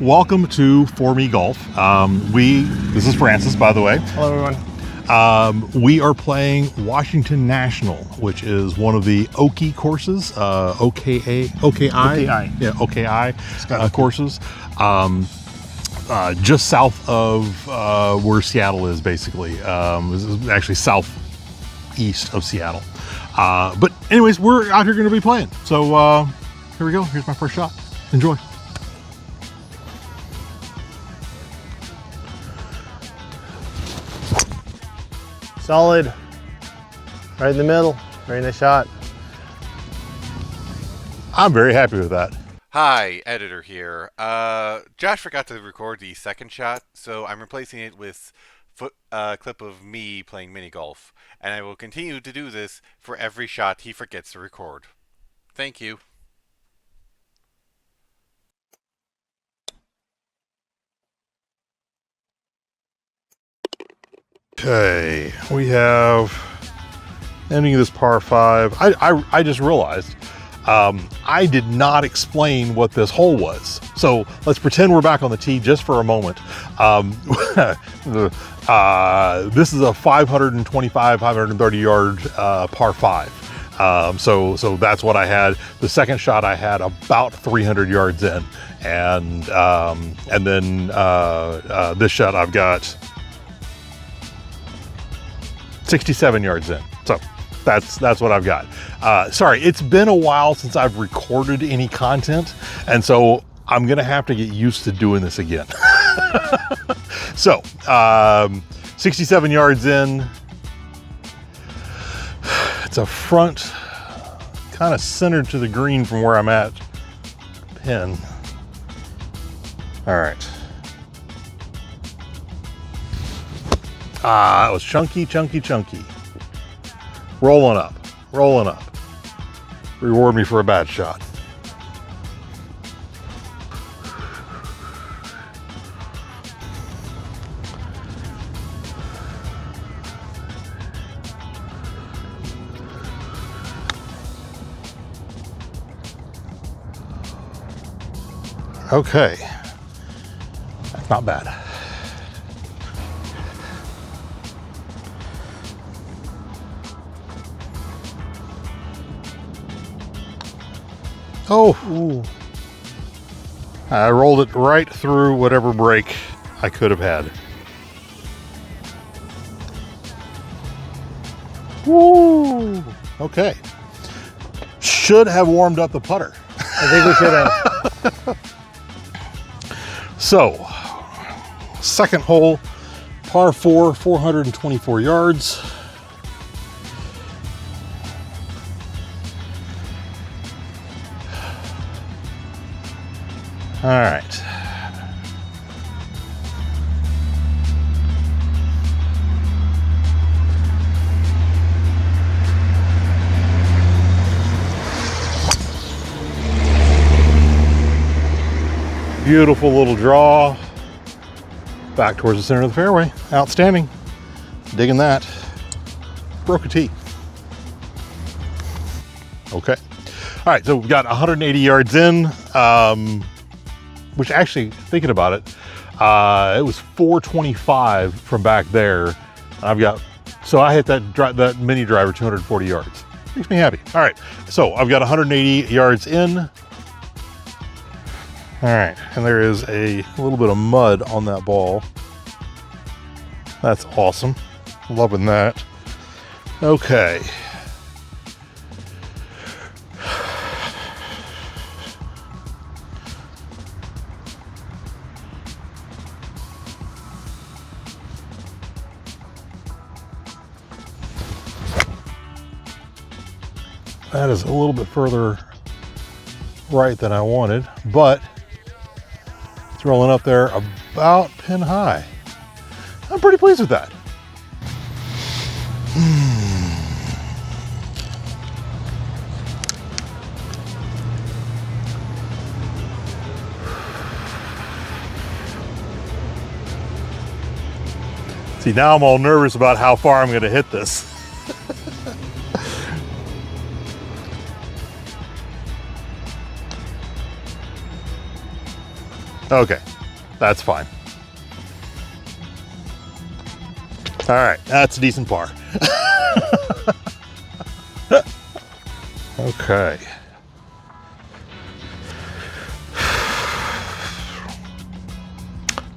Welcome to For Me Golf. This is Francis, by the way. Hello, everyone. We are playing Washington National, which is one of the Oki courses, OKI courses, just south of where Seattle is, basically. This is actually southeast of Seattle. But anyways, we're out here going to be playing. So here we go. Here's my first shot. Enjoy. Solid. Right in the middle. Very nice shot. I'm very happy with that. Hi, editor here. Josh forgot to record the second shot, so I'm replacing it with a clip of me playing mini golf, and I will continue to do this for every shot he forgets to record. Thank you. Okay, we have ending this par 5. I just realized I did not explain what this hole was. So let's pretend we're back on the tee just for a moment. This is a 525, 530 yard par 5. So that's what I had. The second shot I had about 300 yards in, and then this shot I've got 67 yards in. So that's what I've got. Sorry, it's been a while since I've recorded any content, and so I'm gonna have to get used to doing this again. So 67 yards in. It's a front, kind of centered to the green from where I'm at. Pin. All right. It was chunky. Rolling up. Reward me for a bad shot. Okay. That's not bad. Oh, ooh. I rolled it right through whatever break I could have had. Woo! Okay. Should have warmed up the putter. I think we should have. So, second hole, par 4, 424 yards. All right. Beautiful little draw. Back towards the center of the fairway. Outstanding. Digging that. Broke a tee. Okay. All right, so we've got 180 yards in. Which actually, thinking about it, it was 425 from back there. So I hit that mini driver 240 yards. Makes me happy. All right, so I've got 180 yards in. All right, and there is a little bit of mud on that ball. That's awesome. Loving that. Okay. That is a little bit further right than I wanted, but it's rolling up there about pin high. I'm pretty pleased with that. See, now I'm all nervous about how far I'm going to hit this. Okay, that's fine. All right, that's a decent par. Okay.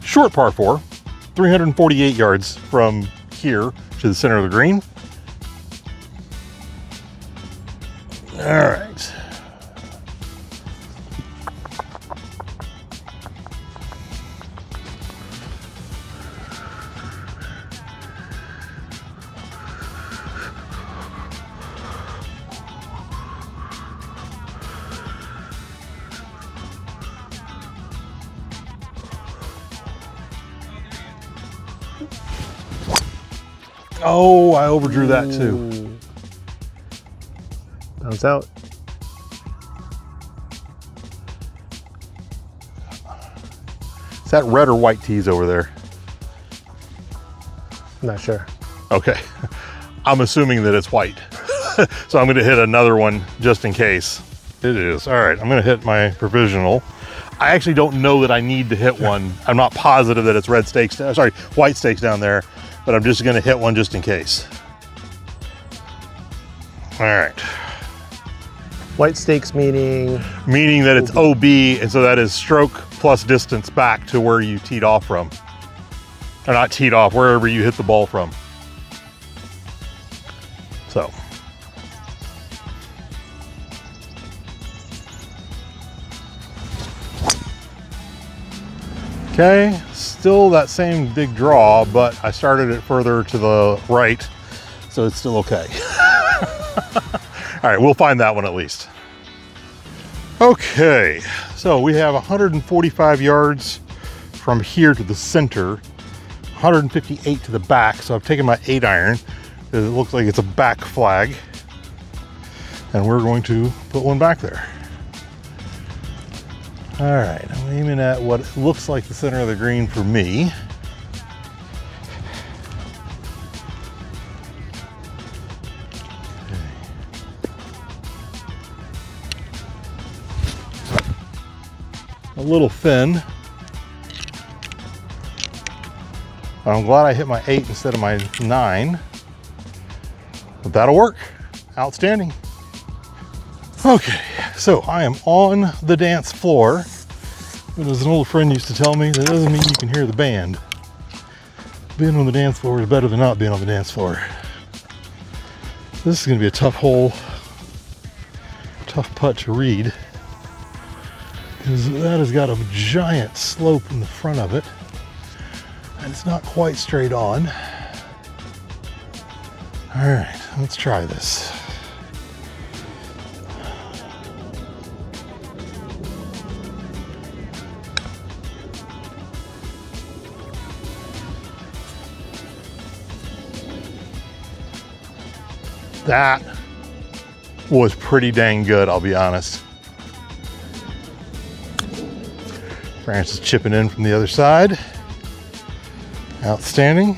Short par 4, 348 yards from here to the center of the green. All right. Oh, I overdrew that too. Ooh. Bounce out. Is that red or white tees over there? Not sure. Okay. I'm assuming that it's white. So I'm going to hit another one just in case. It is. All right, I'm going to hit my provisional. I actually don't know that I need to hit one. I'm not positive that it's red stakes, sorry, white stakes down there, but I'm just going to hit one just in case. All right. White stakes meaning? Meaning that it's OB, and so that is stroke plus distance back to where you teed off from. Or not teed off, wherever you hit the ball from. So. Okay, still that same big draw, but I started it further to the right, so it's still okay. All right, we'll find that one at least. Okay, so we have 145 yards from here to the center, 158 to the back, so I've taken my 8-iron, because it looks like it's a back flag, and we're going to put one back there. All right, I'm aiming at what looks like the center of the green for me. A little thin. I'm glad I hit my 8 instead of my 9, but that'll work. Outstanding. Okay, so I am on the dance floor. But as an old friend used to tell me, that doesn't mean you can hear the band. Being on the dance floor is better than not being on the dance floor. This is going to be a tough hole, tough putt to read, because that has got a giant slope in the front of it, and it's not quite straight on. All right, let's try this. That was pretty dang good, I'll be honest. France is chipping in from the other side. Outstanding.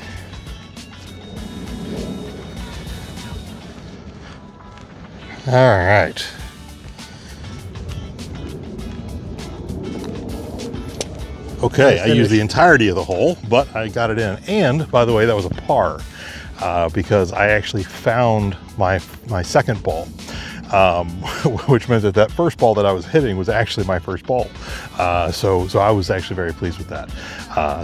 All right. Okay, I used the entirety of the hole, but I got it in. And by the way, that was a par. Because I actually found my second ball, which meant that first ball that I was hitting was actually my first ball. So I was actually very pleased with that.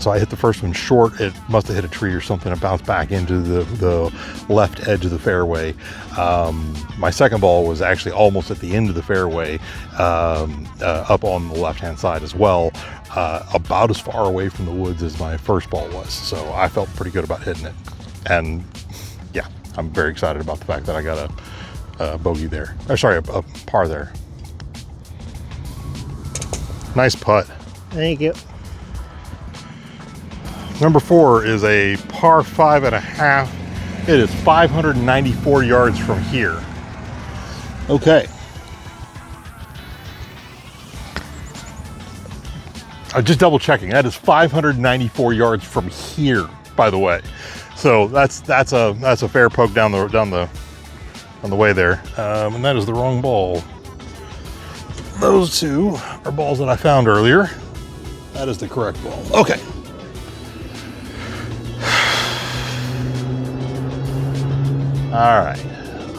So I hit the first one short. It must have hit a tree or something. It bounced back into the left edge of the fairway. My second ball was actually almost at the end of the fairway, up on the left-hand side as well, about as far away from the woods as my first ball was. So I felt pretty good about hitting it. And yeah, I'm very excited about the fact that I got a bogey there. Or sorry, a par there. Nice putt. Thank you. Number 4 is a par 5.5. It is 594 yards from here. Okay. I'm just double checking. That is 594 yards from here, by the way. So that's a fair poke down the way there, and that is the wrong ball. Those two are balls that I found earlier. That is the correct ball. Okay. All right.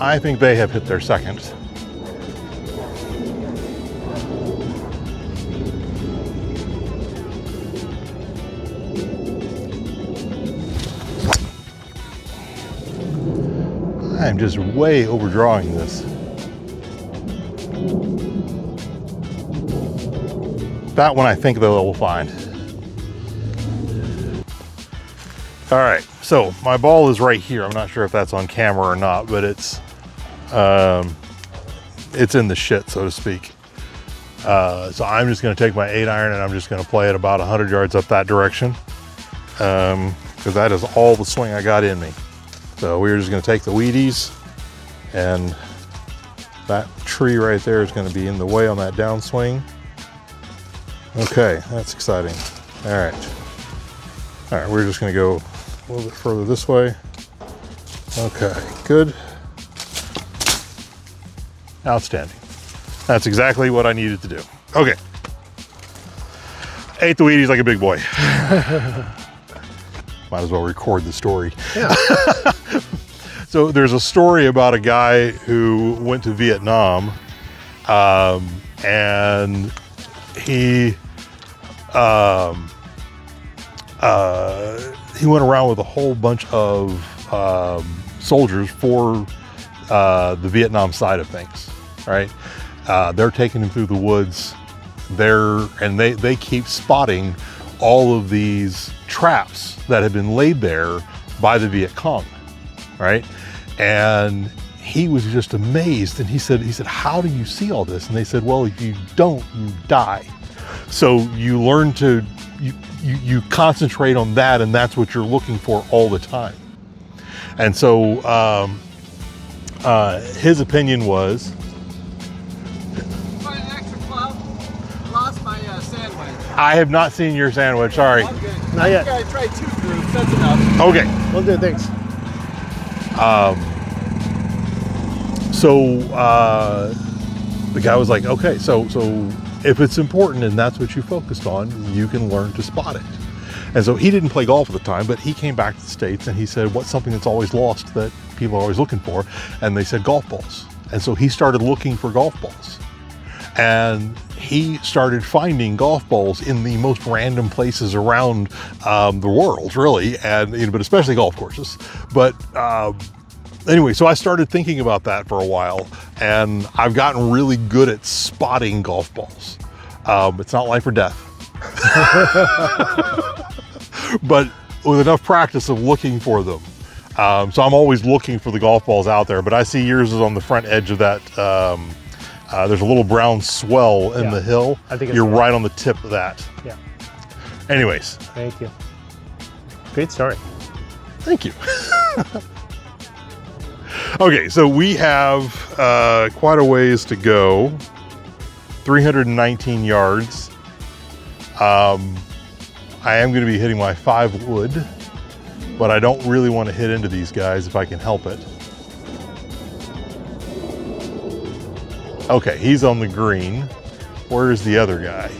I think they have hit their second. I'm just way overdrawing this. That one I think they'll find. All right, so my ball is right here. I'm not sure if that's on camera or not, but it's in the shit, so to speak. So I'm just gonna take my 8-iron and I'm just gonna play it about 100 yards up that direction, because that is all the swing I got in me. So we're just gonna take the Wheaties, and that tree right there is gonna be in the way on that downswing. Okay, that's exciting. All right, we're just gonna go a little bit further this way. Okay, good. Outstanding. That's exactly what I needed to do. Okay. Ate the Wheaties like a big boy. Might as well record the story. Yeah. So there's a story about a guy who went to Vietnam, and he went around with a whole bunch of soldiers for the Vietnam side of things, right? They're taking him through the woods and they keep spotting all of these traps that have been laid there by the Viet Cong, right? And he was just amazed, and he said, how do you see all this? And they said, well, if you don't, you die. So you learn to, you concentrate on that, and that's what you're looking for all the time. And so his opinion was, lost my sandwich. I have not seen your sandwich, sorry. I'm good. Not yet. I tried 2 groups, that's enough. Okay. We'll do, thanks. So the guy was like, okay, so if it's important and that's what you focused on, you can learn to spot it. And so he didn't play golf at the time, but he came back to the States and he said, what's something that's always lost that people are always looking for? And they said golf balls. And so he started looking for golf balls. And he started finding golf balls in the most random places around the world, really, and but especially golf courses. But anyway, so I started thinking about that for a while, and I've gotten really good at spotting golf balls. It's not life or death, but with enough practice of looking for them. So I'm always looking for the golf balls out there, but I see yours is on the front edge of that. There's a little brown swell in the hill. I think it's you're right on the tip of that. Yeah. Anyways. Thank you. Great story. Thank you. Okay, so we have quite a ways to go. 319 yards. I am going to be hitting my 5 wood, but I don't really want to hit into these guys if I can help it. Okay, he's on the green. Where's the other guy?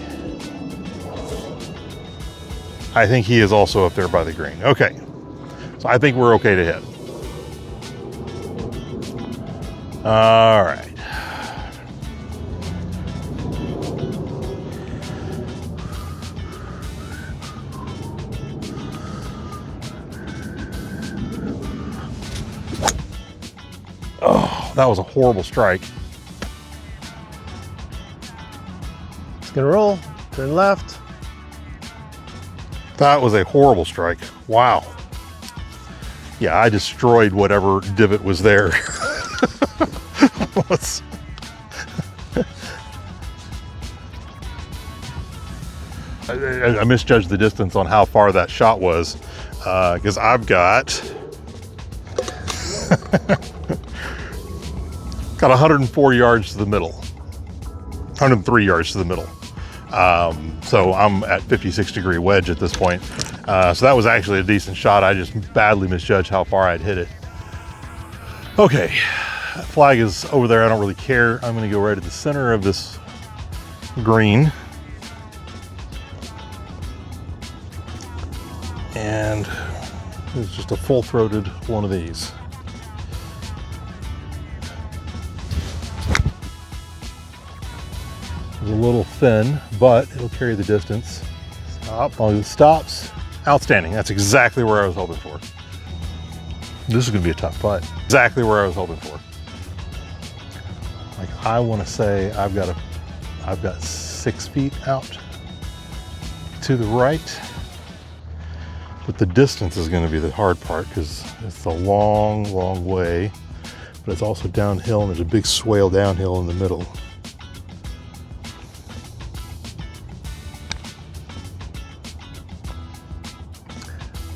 I think he is also up there by the green. Okay, so I think we're okay to hit. All right. Oh, that was a horrible strike. It's gonna roll, turn left. That was a horrible strike. Wow. Yeah, I destroyed whatever divot was there. I misjudged the distance on how far that shot was, because I've got 104 yards to the middle, 103 yards to the middle. So I'm at 56-degree wedge at this point. So that was actually a decent shot. I just badly misjudged how far I'd hit it. Okay, flag is over there. I don't really care. I'm gonna go right at the center of this green. And it's just a full-throated one of these. It's a little thin, but it'll carry the distance. Stop. All it stops. Outstanding. That's exactly where I was hoping for. This is going to be a tough putt. Exactly where I was hoping for. Like, I want to say I've got 6 feet out to the right, but the distance is going to be the hard part because it's a long, long way, but it's also downhill and there's a big swale downhill in the middle.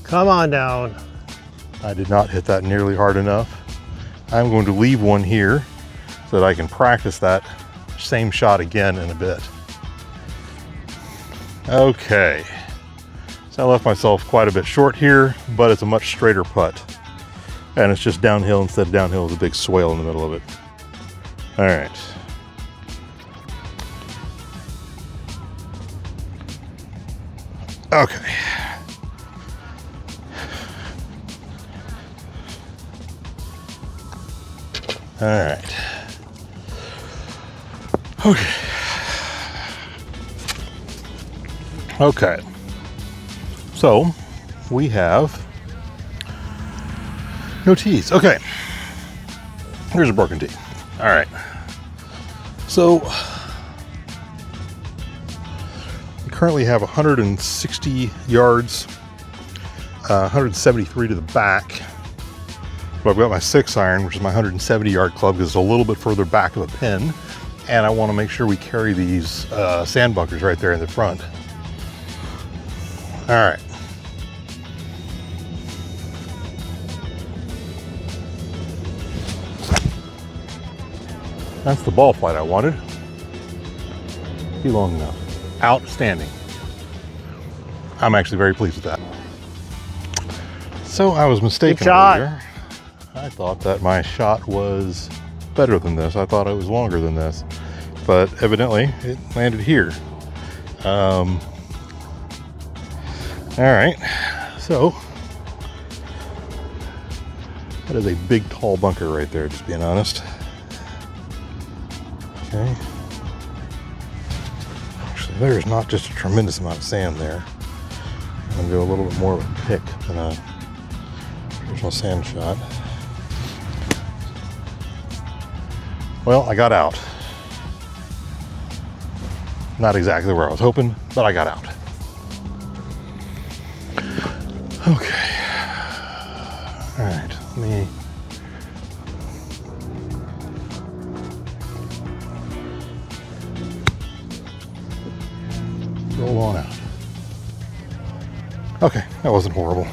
Come on down. I did not hit that nearly hard enough. I'm going to leave one here so that I can practice that same shot again in a bit. Okay, so I left myself quite a bit short here, but it's a much straighter putt. And it's just downhill instead of downhill with a big swale in the middle of it. All right. Okay. All right. Okay. Okay. So we have no tees. Okay. Here's a broken tee. All right. So we currently have 160 yards, 173 to the back. But I've got my 6-iron, which is my 170-yard club, because it's a little bit further back of the pin. And I want to make sure we carry these sand bunkers right there in the front. All right. That's the ball flight I wanted. Be long enough. Outstanding. I'm actually very pleased with that. So I was mistaken Good shot. earlier. I thought that my shot was better than this. I thought it was longer than this, but evidently it landed here. All right, so that is a big tall bunker right there, just being honest. Okay. Actually, there's not just a tremendous amount of sand there. I'm gonna do a little bit more of a pick than a original sand shot. Well, I got out. Not exactly where I was hoping, but I got out. Okay. All right, let me roll on out. Okay, that wasn't horrible.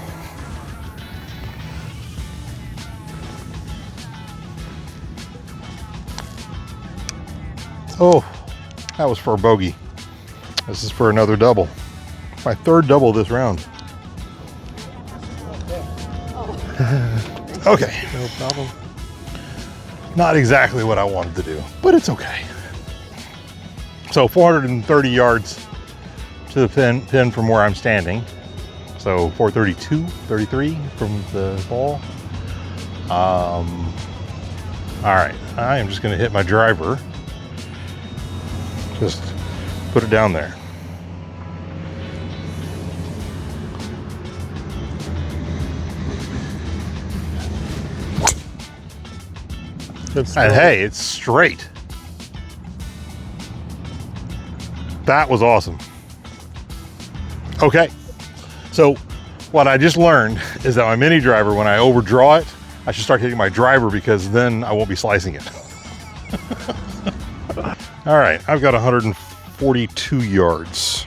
Oh, that was for a bogey. This is for another double. My 3rd double this round. Okay. No problem. Not exactly what I wanted to do, but it's okay. So 430 yards to the pin from where I'm standing. So 432, 33 from the ball. All right, I am just gonna hit my driver. Just put it down there. Good And hey, it's straight. That was awesome. Okay, so what I just learned is that my mini driver, when I overdraw it, I should start hitting my driver because then I won't be slicing it. All right, I've got 142 yards,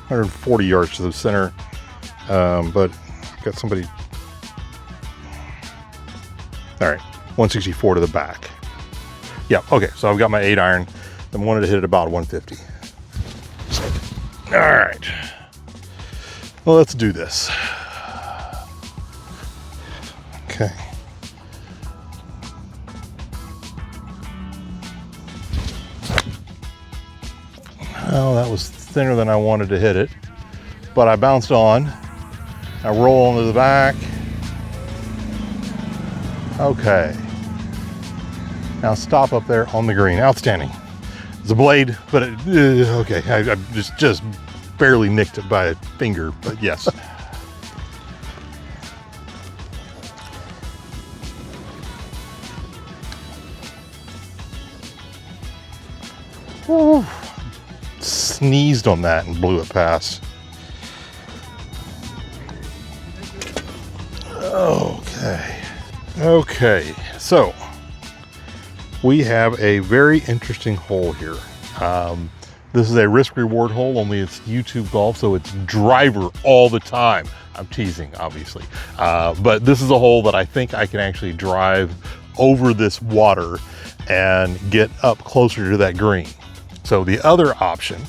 140 yards to the center, but I've got somebody. All right, 164 to the back. Yeah, okay, so I've got my 8-iron. I wanted to hit it about 150. All right, well, let's do this. Okay. Oh, that was thinner than I wanted to hit it, but I bounced on Now roll onto the back. Okay. Now stop up there on the green. Outstanding. It's a blade, but okay. I just barely nicked it by a finger, but yes. Ooh. Sneezed on that and blew it past. Okay, so we have a very interesting hole here. This is a risk-reward hole, only it's YouTube golf, so it's driver all the time. I'm teasing, obviously. But this is a hole that I think I can actually drive over this water and get up closer to that green. So the other option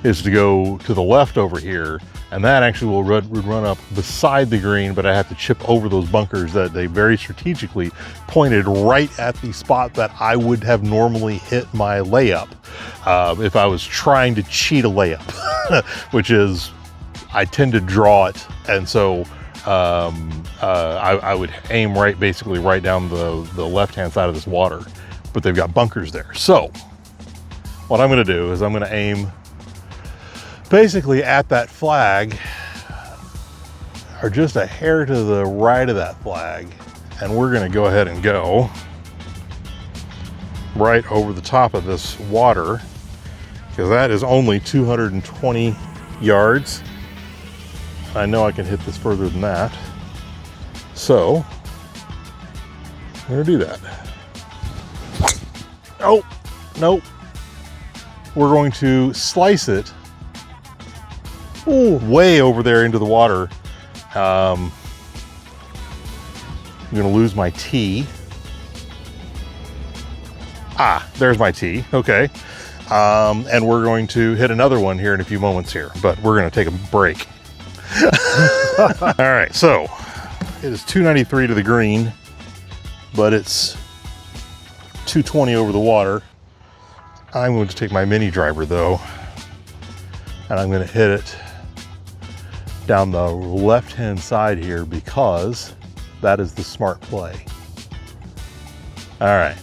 is to go to the left over here, and that actually will run up beside the green, but I have to chip over those bunkers that they very strategically pointed right at the spot that I would have normally hit my layup if I was trying to cheat a layup, which is, I tend to draw it, and so I would aim basically right down the left-hand side of this water, but they've got bunkers there. So what I'm gonna do is I'm gonna aim basically at that flag, or just a hair to the right of that flag, and we're gonna go ahead and go right over the top of this water, because that is only 220 yards. I know I can hit this further than that, so I'm gonna do that. Oh, nope. We're going to slice it way over there into the water. I'm gonna lose my tee. There's my tee, okay. And we're going to hit another one here in a few moments here, but we're gonna take a break. All right, so it is 293 to the green, but it's 220 over the water. I'm going to take my mini driver though, and I'm gonna hit it down the left-hand side here, because that is the smart play. All right.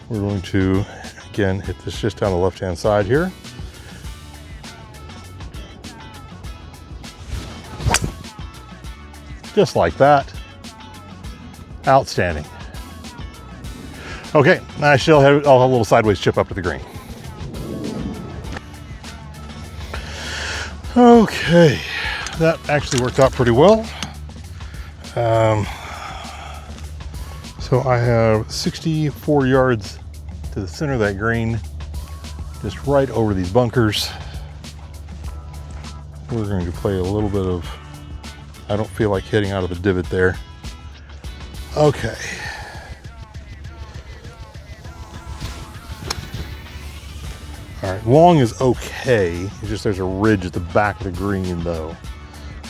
We're going to, again, hit this just down the left-hand side here. Just like that. Outstanding. Okay, now I'll have a little sideways chip up to the green. Okay, that actually worked out pretty well. So I have 64 yards to the center of that green, just right over these bunkers. We're going to play a little bit of, I don't feel like hitting out of the divot there. Okay. All right, long is okay. It's just there's a ridge at the back of the green though.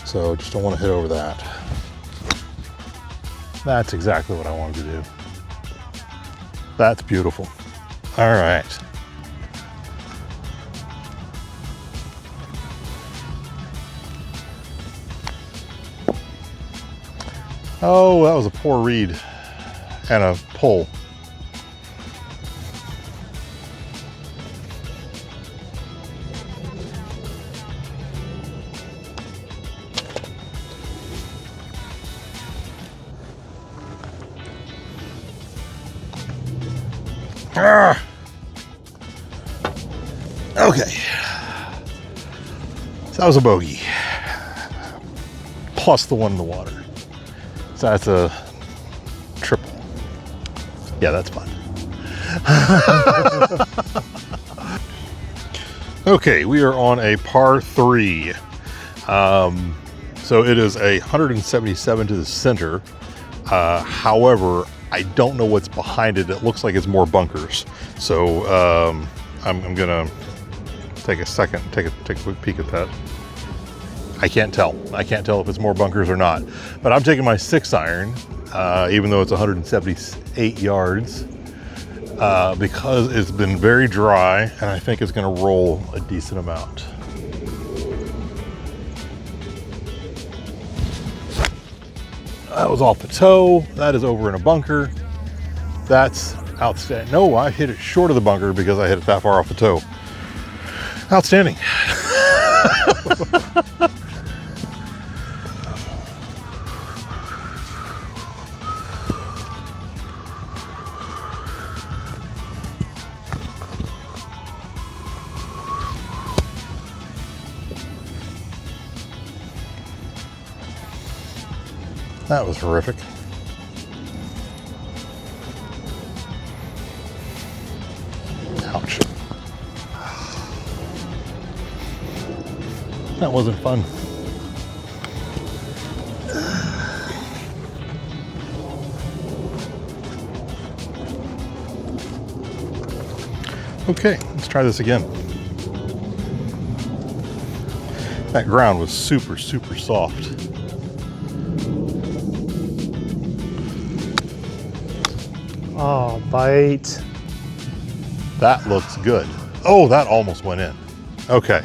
So just don't want to hit over that. That's exactly what I wanted to do. That's beautiful. All right. Oh, that was a poor read and a pull. Okay, so that was a bogey, plus the one in the water. So that's a triple. Yeah, that's fun. Okay, we are on a par 3. So it is 177 to the center. However, I don't know what's behind it. It looks like it's more bunkers. So I'm gonna take a second, take a quick peek at that. I can't tell. I can't tell if it's more bunkers or not. But I'm taking my 6-iron, even though it's 178 yards. because it's been very dry, and I think it's going to roll a decent amount. That was off the toe. That is over in a bunker. That's outstanding. No, I hit it short of the bunker because I hit it that far off the toe. Outstanding. That was horrific. Ouch. That wasn't fun. Okay, let's try this again. That ground was super, super soft. Oh, bite. That looks good. Oh, that almost went in. Okay.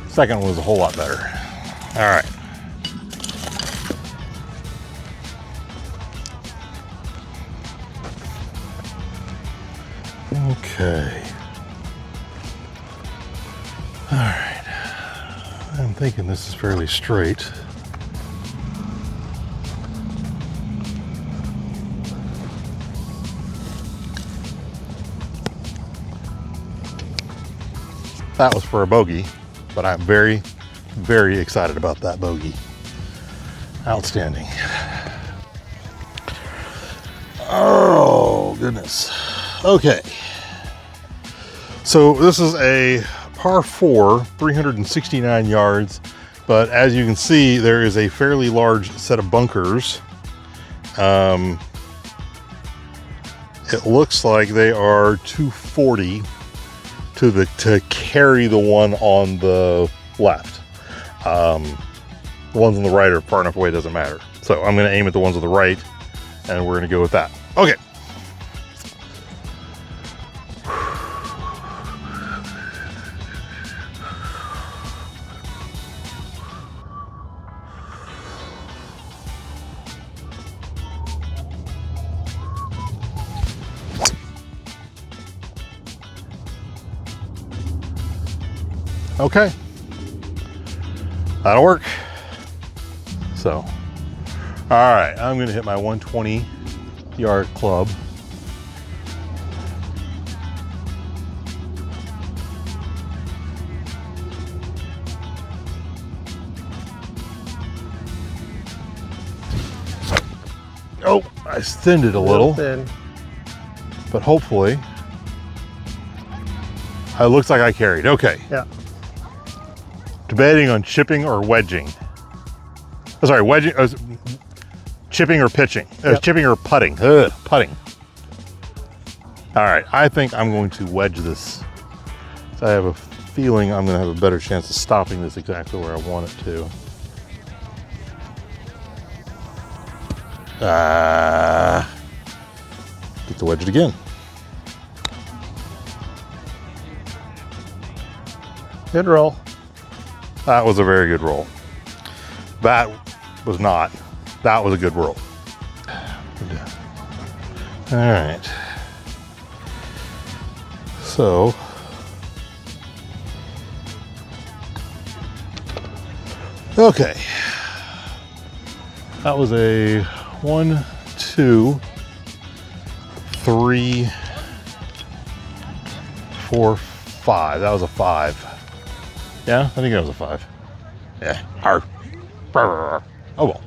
Second one was a whole lot better. All right. Okay. All right. I'm thinking this is fairly straight. That was for a bogey, but I'm very, very excited about that bogey. Outstanding. Oh, goodness. Okay. So this is a par 4, 369 yards, but as you can see, there is a fairly large set of bunkers. It looks like they are 240 to carry the one on the left. The ones on the right are far enough away, it doesn't matter. So I'm going to aim at the ones on the right, and we're going to go with that. Okay. Okay, that'll work. So, all right, I'm gonna hit my 120 yard club. Oh, I thinned it a little, Thin. but hopefully, it looks like I carried. Okay. Yeah. Debating on chipping or wedging. Oh, sorry, wedging, chipping or pitching. Yep. Chipping or putting. Putting. All right, I think I'm going to wedge this. So I have a feeling I'm going to have a better chance of stopping this exactly where I want it to. Get to wedge it again. Good roll. That was a very good roll. That was not. That was a good roll. All right. So, okay. That was a 1, 2, 3, 4, 5. That was a 5. Yeah, I think that was a 5. Yeah. Oh well.